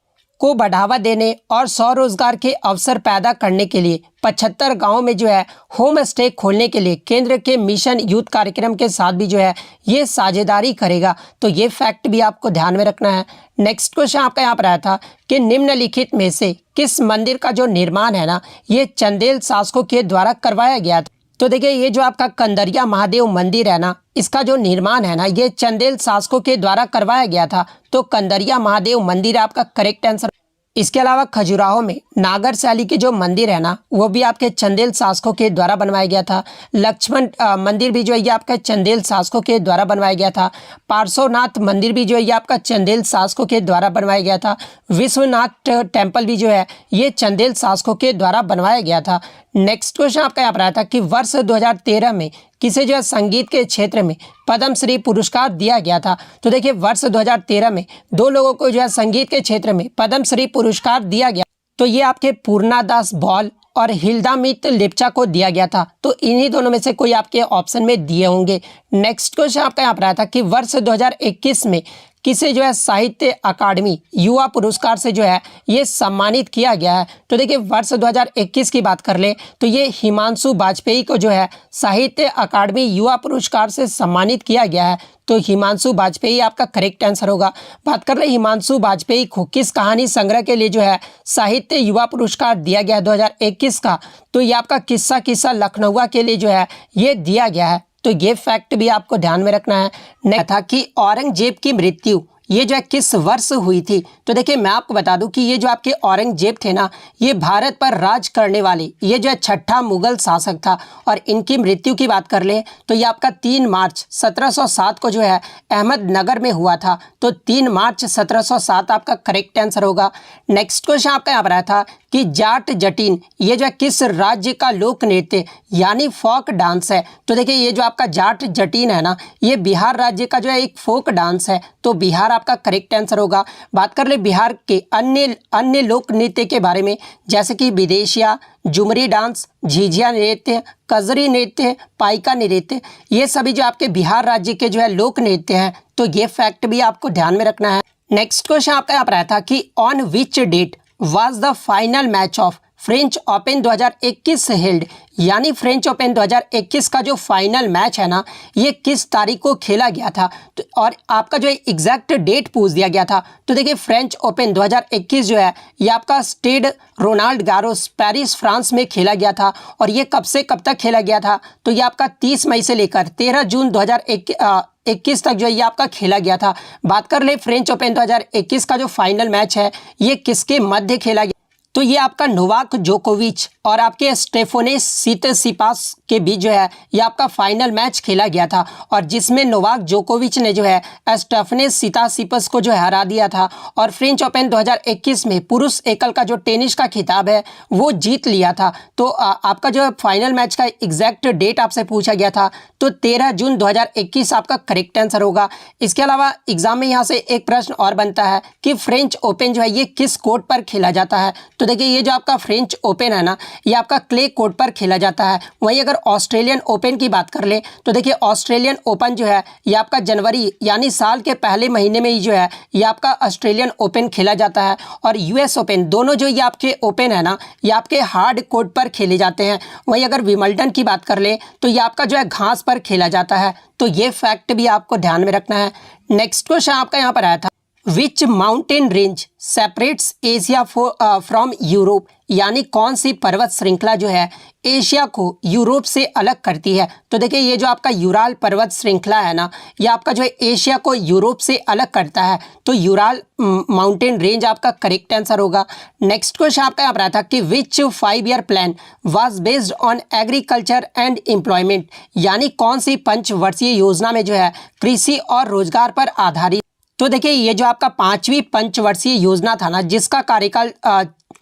को बढ़ावा देने और स्वरोजगार के अवसर पैदा करने के लिए 75 गाँव में जो है होम स्टे खोलने के लिए केंद्र के मिशन यूथ कार्यक्रम के साथ भी जो है ये साझेदारी करेगा। तो ये फैक्ट भी आपको ध्यान में रखना है। नेक्स्ट क्वेश्चन आपका यहाँ पर आया था कि निम्नलिखित में से किस मंदिर का जो निर्माण है ना ये चंदेल शासकों के द्वारा करवाया गया था। तो देखिए ये जो आपका कंदरिया महादेव मंदिर है ना इसका जो निर्माण है ना ये चंदेल शासकों के द्वारा करवाया गया था। तो कंदरिया महादेव मंदिर आपका करेक्ट आंसर। इसके अलावा खजुराहो में नागर शैली के जो मंदिर है ना वो भी आपके चंदेल शासकों के द्वारा बनवाया गया था। लक्ष्मण मंदिर भी जो है ये आपका चंदेल शासकों के द्वारा बनवाया गया था। पार्श्वनाथ मंदिर भी जो है ये आपका चंदेल शासकों के द्वारा बनवाया गया था। विश्वनाथ टेम्पल भी जो है ये चंदेल शासकों के द्वारा बनवाया गया था। नेक्स्ट क्वेश्चन आपका यहाँ पर आया था कि वर्ष 2013 में किसे जो है संगीत के क्षेत्र में पद्मश्री पुरस्कार दिया गया था। तो देखिए वर्ष 2013 में दो लोगों को जो है संगीत के क्षेत्र में पद्मश्री पुरस्कार दिया गया। तो ये आपके पूर्णादास बॉल और हिल्दामित लेप्चा को दिया गया था। तो इन्हीं दोनों में से कोई आपके ऑप्शन में दिए होंगे। नेक्स्ट क्वेश्चन आपका यहाँ पर आया था कि वर्ष 2021 में किसे जो है साहित्य अकादमी युवा पुरस्कार से जो है ये सम्मानित किया गया है। तो देखिए वर्ष 2021 की बात कर ले तो ये हिमांशु वाजपेयी को जो है साहित्य अकादमी युवा पुरस्कार से सम्मानित किया गया है। तो हिमांशु वाजपेयी आपका करेक्ट आंसर होगा। बात कर ले हिमांशु वाजपेयी को किस कहानी संग्रह के लिए जो है साहित्य युवा पुरस्कार दिया गया है 2021 का, तो ये आपका किस्सा किस्सा लखनऊआ के लिए जो है ये दिया गया है। तो ये फैक्ट भी आपको ध्यान में रखना है। नेक्स्ट था कि औरंगजेब की मृत्यु ये जो है किस वर्ष हुई थी। तो देखिए मैं आपको बता दूं कि ये जो आपके औरंगजेब थे ना ये भारत पर राज करने वाले ये जो है छठा मुगल शासक था। और इनकी मृत्यु की बात कर ले तो ये आपका 3 मार्च 1707 को जो है अहमदनगर में हुआ था। तो 3 मार्च 1707 आपका करेक्ट आंसर होगा। नेक्स्ट क्वेश्चन आपका यहाँ पर आया था कि जाट जटिन ये जो है किस राज्य का लोक नृत्य यानी फोक डांस है। तो देखिए ये जो आपका जाट जटिन है ना ये बिहार राज्य का जो है एक फोक डांस है। तो बिहार आपका करेक्ट आंसर होगा। बात कर ले बिहार के अन्य लोक नृत्य के बारे में जैसे कि विदेशिया, झुमरी डांस, झिझिया नृत्य, कजरी नृत्य, पाइका नृत्य, ये सभी जो आपके बिहार राज्य के जो है लोक नृत्य हैं। तो ये फैक्ट भी आपको ध्यान में रखना है। नेक्स्ट क्वेश्चन आपका यहाँ पर आया था कि on which date was the final match of French Open 2021 held यानी फ्रेंच ओपन 2021 का जो फाइनल मैच है ना ये किस तारीख को खेला गया था। तो और आपका जो है एग्जैक्ट डेट पूछ दिया गया था। तो देखिए फ्रेंच ओपन 2021 जो है ये आपका stade Roland Garros Paris France में खेला गया था। और ये कब से कब तक खेला गया था, तो ये आपका 30 मई से लेकर 13 जून 2021 तक जो है ये आपका खेला गया था। बात कर ले फ्रेंच ओपन 2021 का जो फाइनल मैच है ये किसके मध्य खेला गया, तो ये आपका नोवाक जोकोविच और आपके स्टेफोनेस सितसिपास के बीच जो है ये आपका फाइनल मैच खेला गया था। और जिसमें नोवाक जोकोविच ने जो है स्टेफोनेस सितसिपास को जो है हरा दिया था। और फ्रेंच ओपन 2021 में पुरुष एकल का जो टेनिस का खिताब है वो जीत लिया था। तो आपका जो है फाइनल मैच का एग्जैक्ट डेट आपसे पूछा गया था। तो 13 जून 2021 आपका करेक्ट आंसर होगा। इसके अलावा एग्जाम में यहाँ से एक प्रश्न और बनता है कि फ्रेंच ओपन जो है ये किस कोर्ट पर खेला जाता है। तो देखिए ये जो आपका फ्रेंच ओपन है ना ये आपका क्ले कोर्ट पर खेला जाता है। वहीं अगर ऑस्ट्रेलियन ओपन की बात कर ले तो देखिए ऑस्ट्रेलियन ओपन जो है ये आपका जनवरी यानी साल के पहले महीने में ही जो है ये आपका ऑस्ट्रेलियन ओपन खेला जाता है। और यूएस ओपन दोनों जो ये आपके ओपन है ना ये आपके हार्ड कोर्ट पर खेले जाते हैं। वहीं अगर विंबलडन की बात कर ले तो ये आपका जो है घास पर खेला जाता है। तो ये फैक्ट भी आपको ध्यान में रखना है। नेक्स्ट क्वेश्चन आपका यहाँ पर आया था which mountain range separates Asia from Europe यानी कौन सी पर्वत श्रृंखला जो है एशिया को यूरोप से अलग करती है। तो देखिए ये जो आपका यूराल पर्वत श्रृंखला है ना ये आपका जो है एशिया को यूरोप से अलग करता है। तो यूराल माउंटेन रेंज आपका करेक्ट आंसर होगा। नेक्स्ट क्वेश्चन आपका यहाँ पर आया था कि विच 5 year plan was based on agriculture and employment यानी कौन सी पंचवर्षीय योजना में जो है कृषि और रोजगार पर आधारित। तो देखिए ये जो आपका 5वीं पंचवर्षीय योजना था ना जिसका कार्यकाल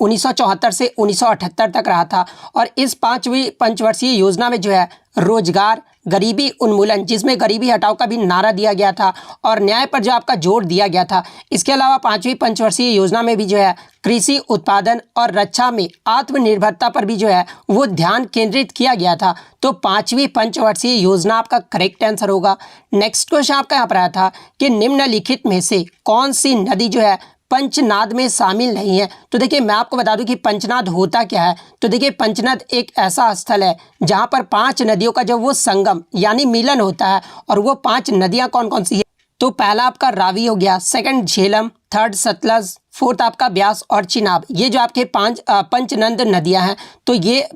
1974 से 1978 तक रहा था। और इस पांचवी पंचवर्षीय योजना में जो है रोजगार, गरीबी उन्मूलन, जिसमें गरीबी हटाओ का भी नारा दिया गया था, और न्याय पर जो आपका जोर दिया गया था। इसके अलावा पांचवी पंचवर्षीय योजना में भी जो है कृषि उत्पादन और रक्षा में आत्मनिर्भरता पर भी जो है वो ध्यान केंद्रित किया गया था। तो पांचवी पंचवर्षीय योजना आपका करेक्ट आंसर होगा। नेक्स्ट क्वेश्चन आपका यहाँ पर आया था कि निम्नलिखित में से कौन सी नदी जो है पंचनाद में शामिल नहीं है। तो देखिए मैं आपको बता दूं कि पंचनाद होता क्या है। तो देखिए पंचनाद एक ऐसा स्थल है जहां पर 5 नदियों का जो वो संगम यानी मिलन होता है। और वो 5 नदियां कौन कौन सी है? तो पहला आपका रावी हो गया, second Jhelum, third Sutlej, fourth आपका ब्यास और चिनाब। ये जो आपके 5 पंचनद नदियां हैं। तो ये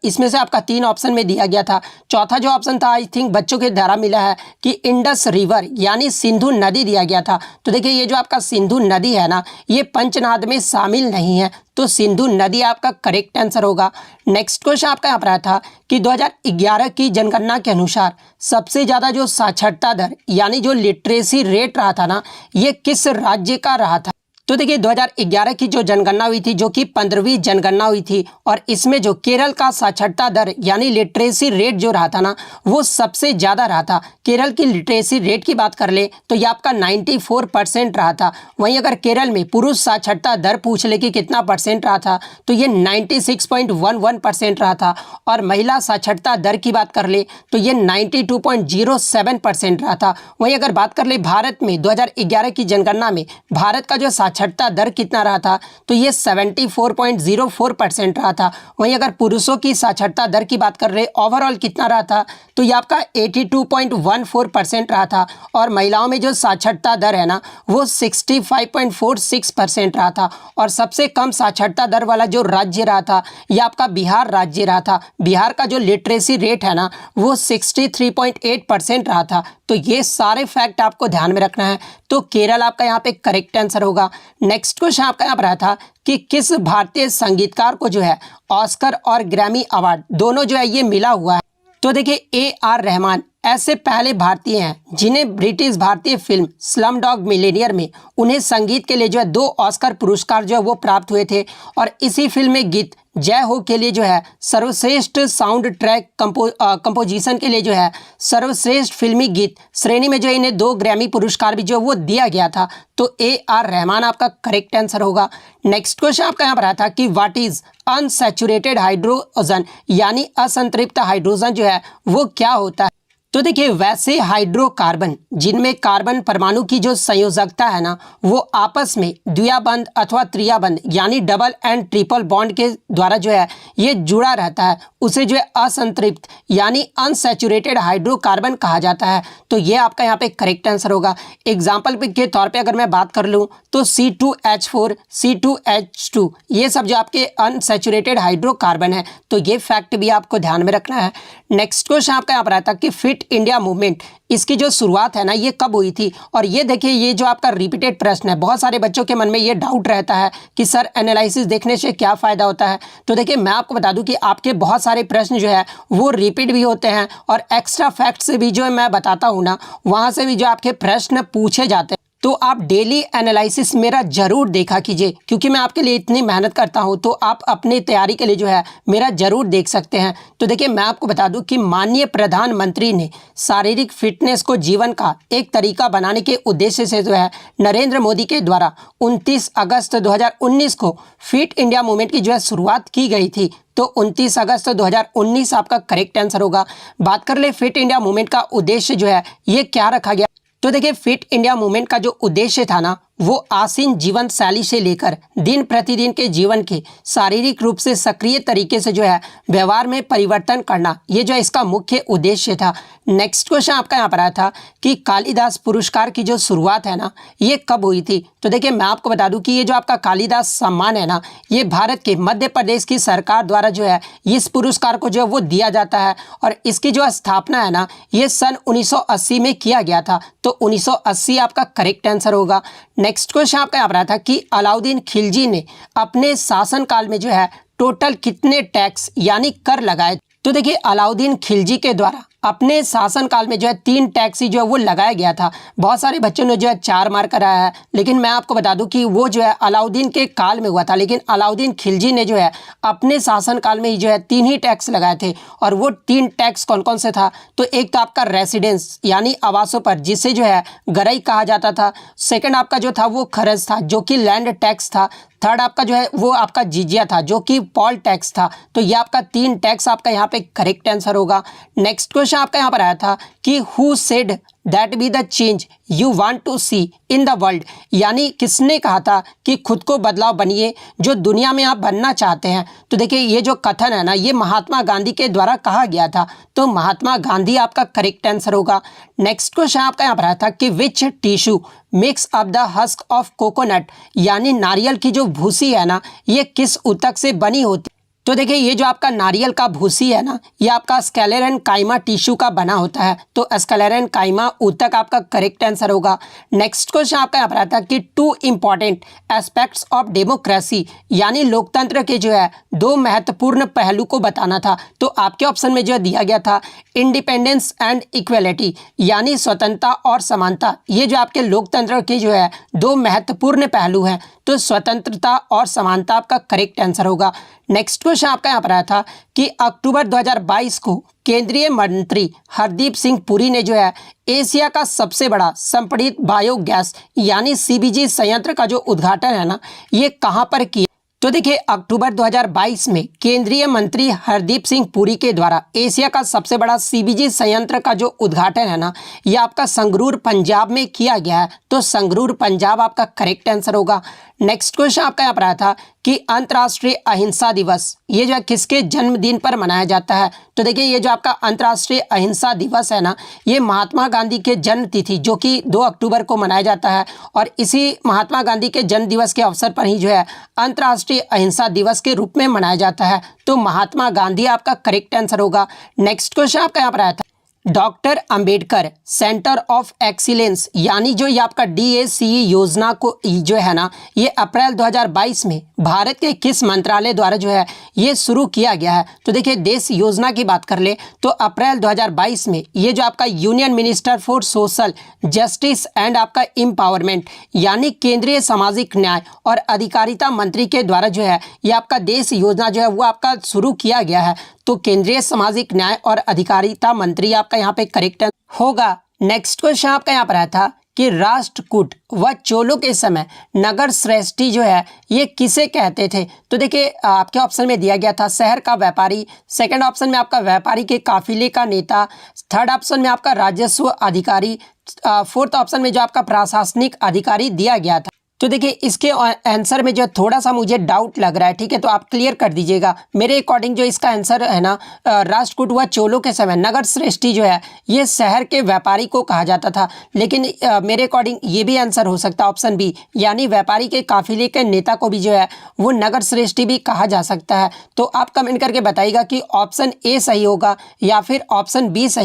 इसमें से आपका 3 ऑप्शन में दिया गया था। चौथा जो ऑप्शन था आई थिंक बच्चों के द्वारा मिला है कि इंडस रिवर यानी सिंधु नदी दिया गया था। तो देखिए ये जो आपका सिंधु नदी है ना, ये पंचनाद में शामिल नहीं है। तो सिंधु नदी आपका करेक्ट आंसर होगा। नेक्स्ट क्वेश्चन आपका यहाँ पर आया था कि 2011 की जनगणना के अनुसार सबसे ज़्यादा जो साक्षरता दर यानी जो लिटरेसी रेट रहा था ना, ये किस राज्य का रहा था? तो देखिए 2011 की जो जनगणना हुई थी, जो कि 15वीं जनगणना हुई थी, और इसमें जो केरल का साक्षरता दर यानी लिटरेसी रेट जो रहा था ना, वो सबसे ज़्यादा रहा था। केरल की लिटरेसी रेट की बात कर ले तो ये आपका 94% रहा था। वहीं अगर केरल में पुरुष साक्षरता दर पूछ ले कि कितना परसेंट रहा था, तो ये 96.11% रहा था। और महिला साक्षरता दर की बात कर ले तो ये 92.07% रहा था। वहीं अगर बात कर ले भारत में 2011 की जनगणना में भारत का जो साक्षरता दर कितना रहा था, तो ये 74.04% रहा था। वहीं अगर पुरुषों की साक्षरता दर की बात कर रहे ओवरऑल कितना रहा था, तो ये आपका 82.14% रहा था। और महिलाओं में जो साक्षरता दर है ना, वो 65.46% रहा था। और सबसे कम साक्षरता दर वाला जो राज्य रहा था, ये आपका बिहार राज्य रहा था। बिहार का जो लिटरेसी रेट है ना, वो 63.8% रहा था। तो ये सारे फैक्ट आपको ध्यान में रखना है। तो केरल आपका यहाँ पे करेक्ट आंसर होगा। नेक्स्ट क्वेश्चन आपका यहाँ पर आया था कि किस भारतीय संगीतकार को जो है ऑस्कर और ग्रैमी अवार्ड दोनों जो है ये मिला हुआ है? तो देखिए AR रहमान ऐसे पहले भारतीय हैं जिन्हें ब्रिटिश भारतीय फिल्म स्लमडॉग मिलियनेयर में उन्हें संगीत के लिए जो है 2 ऑस्कर पुरस्कार जो है वो प्राप्त हुए थे। और इसी फिल्म में गीत जय हो के लिए जो है सर्वश्रेष्ठ साउंड ट्रैक कंपोजिशन के लिए जो है सर्वश्रेष्ठ फिल्मी गीत श्रेणी में जो है इन्हें 2 ग्रैमी पुरस्कार भी जो है वो दिया गया था। तो AR रहमान आपका करेक्ट आंसर होगा। नेक्स्ट क्वेश्चन आपका यहाँ पर आया था कि व्हाट इज अनसैचुरेटेड हाइड्रोजन यानी असंतृप्त हाइड्रोजन जो है वो क्या होता है? तो देखिए वैसे हाइड्रोकार्बन जिनमें कार्बन परमाणु की जो संयोजकता है ना, वो आपस में द्विबंध अथवा त्रिबंध यानी डबल एंड ट्रिपल बॉन्ड के द्वारा जो है ये जुड़ा रहता है, उसे जो है असंतृप्त यानी अनसैचुरेटेड हाइड्रोकार्बन कहा जाता है। तो ये आपका यहाँ पे करेक्ट आंसर होगा। एग्जाम्पल के तौर पे अगर मैं बात कर लूँ तो C2H4, C2H2 ये सब जो आपके अनसैचुरेटेड हाइड्रोकार्बन है। तो ये फैक्ट भी आपको ध्यान में रखना है। नेक्स्ट क्वेश्चन आपका यहाँ पर आता है कि फिट इंडिया मूवमेंट इसकी जो शुरुआत है ना, ये कब हुई थी? और ये देखिए ये जो आपका रिपीटेड प्रश्न है, बहुत सारे बच्चों के मन में ये डाउट रहता है कि सर एनालिसिस देखने से क्या फ़ायदा होता है। तो देखिए मैं आपको बता दूं कि आपके बहुत सारे प्रश्न जो है वो रिपीट भी होते हैं, और एक्स्ट्रा फैक्ट से भी जो है मैं बताता हूँ ना, वहाँ से भी जो आपके प्रश्न पूछे जाते हैं। तो आप डेली एनालिसिस मेरा ज़रूर देखा कीजिए, क्योंकि मैं आपके लिए इतनी मेहनत करता हूं, तो आप अपनी तैयारी के लिए जो है मेरा ज़रूर देख सकते हैं। तो देखिए मैं आपको बता दूं कि माननीय प्रधानमंत्री ने शारीरिक फिटनेस को जीवन का एक तरीका बनाने के उद्देश्य से जो है नरेंद्र मोदी के द्वारा 29 अगस्त 2019 को फिट इंडिया मूवमेंट की जो है शुरुआत की गई थी। तो 29 अगस्त 2019 आपका करेक्ट आंसर होगा। बात कर ले फिट इंडिया मूवमेंट का उद्देश्य जो है ये क्या रखा गया? तो देखिए फिट इंडिया मूवमेंट का जो उद्देश्य था ना, वो आसीन जीवन शैली से लेकर दिन प्रतिदिन के जीवन के शारीरिक रूप से सक्रिय तरीके से जो है व्यवहार में परिवर्तन करना, ये जो है इसका मुख्य उद्देश्य था। नेक्स्ट क्वेश्चन आपका यहाँ पर आया था कि कालिदास पुरस्कार की जो शुरुआत है ना, ये कब हुई थी? तो देखिए मैं आपको बता दूं कि ये जो आपका कालिदास सम्मान है ना, ये भारत के मध्य प्रदेश की सरकार द्वारा जो है इस पुरस्कार को जो है वो दिया जाता है। और इसकी जो स्थापना है ना, ये सन 1980 में किया गया था। तो 1980 आपका करेक्ट आंसर होगा। नेक्स्ट क्वेश्चन आपका यहाँ पर आया था कि अलाउद्दीन खिलजी ने अपने शासनकाल में जो है टोटल कितने टैक्स यानी कर लगाए? तो देखिए अलाउद्दीन खिलजी के द्वारा अपने शासनकाल में जो है 3 टैक्स ही जो है वो लगाया गया था। बहुत सारे बच्चों ने जो है 4 मार्क कराया है, लेकिन मैं आपको बता दूं कि वो जो है अलाउद्दीन के काल में हुआ था, लेकिन अलाउद्दीन खिलजी ने जो है अपने शासनकाल में ही जो है 3 ही टैक्स लगाए थे। और वो 3 टैक्स कौन कौन से था? तो एक तो आपका रेसिडेंस यानी आवासों पर, जिसे जो है गरई कहा जाता था। सेकंड आपका जो था वो खरज था, जो कि लैंड टैक्स था। थर्ड आपका जो है वो आपका जिजिया था, जो कि पॉल टैक्स था। तो ये आपका 3 टैक्स आपका यहाँ पे करेक्ट आंसर होगा। नेक्स्ट क्वेश्चन आपका यहाँ पर आया था कि who said that be the change you want to see in the world, यानी किसने कहा था कि खुद को बदलाव बनिए जो दुनिया में आप बनना चाहते हैं। तो देखिए ये जो कथन है ना, ये महात्मा गांधी के द्वारा कहा गया था। तो महात्मा गांधी आपका करेक्ट आंसर होगा। नेक्स्ट क्वेश्चन आपका यहाँ पर आया था कि which tissue mix up the husk of coconut, यानी नारियल की जो भूसी है ना, ये किस ऊतक से बनी होती? तो देखिए ये जो आपका नारियल का भूसी है ना, ये आपका स्क्लेरेनकाइमा टिश्यू का बना होता है। तो स्क्लेरेनकाइमा ऊतक आपका करेक्ट आंसर होगा। नेक्स्ट क्वेश्चन आपका यहाँ पर आता है कि 2 इंपॉर्टेंट एस्पेक्ट्स ऑफ डेमोक्रेसी, यानी लोकतंत्र के जो है 2 महत्वपूर्ण पहलू को बताना था। तो आपके ऑप्शन में जो है दिया गया था इंडिपेंडेंस एंड इक्वेलिटी, यानी स्वतंत्रता और समानता। ये जो आपके लोकतंत्र के जो है 2 महत्वपूर्ण पहलू हैं। तो स्वतंत्रता और समानता आपका करेक्ट आंसर होगा। नेक्स्ट क्वेश्चन आपका यहाँ पर आया था कि अक्टूबर 2022 को केंद्रीय मंत्री हरदीप सिंह पुरी ने जो है एशिया का सबसे बड़ा संपीड़ित बायोगैस यानी सीबीजी संयंत्र का जो उद्घाटन है ना, ये कहाँ पर किया? तो देखिए अक्टूबर 2022 में केंद्रीय मंत्री हरदीप सिंह पुरी के द्वारा एशिया का सबसे बड़ा सीबीजी संयंत्र का जो उद्घाटन है ना, ये आपका संगरूर पंजाब में किया गया है। तो संगरूर पंजाब आपका करेक्ट आंसर होगा। नेक्स्ट क्वेश्चन आपका यहाँ पर आया था कि अंतर्राष्ट्रीय अहिंसा दिवस ये जो है किसके जन्मदिन पर मनाया जाता है? तो देखिए ये जो आपका अंतर्राष्ट्रीय अहिंसा दिवस है ना, ये महात्मा गांधी के जन्म तिथि जो कि 2 अक्टूबर को मनाया जाता है। और इसी महात्मा गांधी के जन्म दिवस के अवसर पर ही जो है अंतर्राष्ट्रीय अहिंसा दिवस के रूप में मनाया जाता है। तो महात्मा गांधी आपका करेक्ट आंसर होगा। नेक्स्ट क्वेश्चन आपका यहाँ पर आया था doctor Ambedkar centre of excellence, यानी जो ये आपका DACE योजना को जो है ना, ये अप्रैल 2022 में भारत के किस मंत्रालय द्वारा जो है ये शुरू किया गया है? तो देखिए देश योजना की बात कर ले तो अप्रैल 2022 में ये जो आपका union minister for social justice and आपका एम्पावरमेंट, यानी केंद्रीय सामाजिक न्याय और अधिकारिता मंत्री के द्वारा जो है ये आपका देश योजना जो है वो आपका शुरू किया गया है। तो केंद्रीय सामाजिक न्याय और अधिकारिता मंत्री आपका यहाँ पे करेक्ट होगा। नेक्स्ट क्वेश्चन आपका यहाँ पर आया था कि राष्ट्रकूट व चोलों के समय नगर श्रेष्ठी जो है ये किसे कहते थे? तो देखिए आपके ऑप्शन में दिया गया था शहर का व्यापारी, सेकंड ऑप्शन में आपका व्यापारी के काफिले का नेता, थर्ड ऑप्शन में आपका राजस्व अधिकारी, फोर्थ ऑप्शन में जो आपका प्रशासनिक अधिकारी दिया गया था। तो देखिए इसके आंसर में जो थोड़ा सा मुझे डाउट लग रहा है, ठीक है, तो आप क्लियर कर दीजिएगा। मेरे अकॉर्डिंग जो इसका आंसर है ना, राष्ट्रकूट व चोलों के समय नगर श्रेष्ठी जो है ये शहर के व्यापारी को कहा जाता था, लेकिन मेरे अकॉर्डिंग ये भी आंसर हो सकता है ऑप्शन बी, यानी व्यापारी के काफिले के नेता को भी जो है वो नगर श्रेष्ठी भी कहा जा सकता है। तो आप कमेंट करके बताइएगा कि ऑप्शन ए सही होगा या फिर ऑप्शन बी सही।